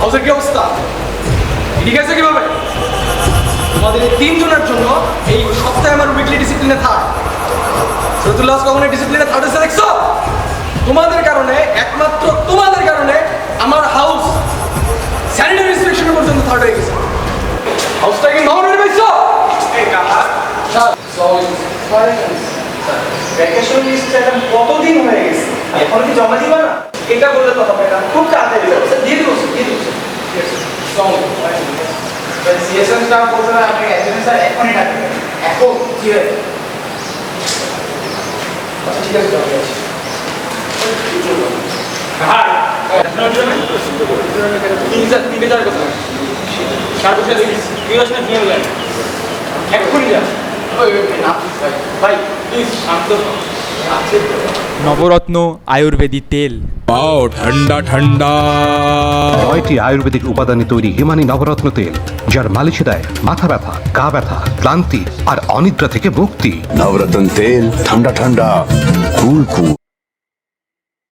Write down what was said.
হাউসের কি অবস্থা? ঠিক আছে কিভাবে? তোমাদের এই তিনজনের জন্য এই সপ্তাহে আমার উইকলি ডিসিপ্লিনে থাক। শরীয়তুল্লাহ কখনো ডিসিপ্লিনে থার্ড হয়েছে দেখছো? তোমাদের কারণে, একমাত্র তোমাদের কারণে আমার হাউস স্যানিটারি ইন্সপেকশন পর্যন্ত থার্ড হয়ে গেছে। হাউসটা কি নন হয়ে পাইছো? এই কাকা ভ্যাকেশন লিস্টটা কতদিন হয়ে গেছে, এখন কি জমা দিবা না? এটা বললে তো হবে না, খুব তাড়াতাড়ি দিয়ে দিব সিএসএন স্টাফ বলতে আপনি অ্যাটেন্ডেন্স স্যার এখনই ডাকবেন এখন কি হয়েছে? আচ্ছা ঠিক আছে চলে আসি। হ্যাঁ তিন হাজার কথা চার বছর তুই আসলে কি হয়ে যায় এক্ষুনি যা ভাই প্লিজ শান্ত। নবরত্ন আয়ুর্বেদিক তেল। পাও ঠান্ডা ঠান্ডা। 9টি আয়ুর্বেদিক উপাদানে তৈরি হিমানি নবরত্ন তেল, যার মালিশে দেয় মাথা ব্যথা, গা ব্যথা, ক্লান্তি আর অনিদ্রা থেকে মুক্তি। नवरत्न तेल ठंडा ठंडा कूल कूल।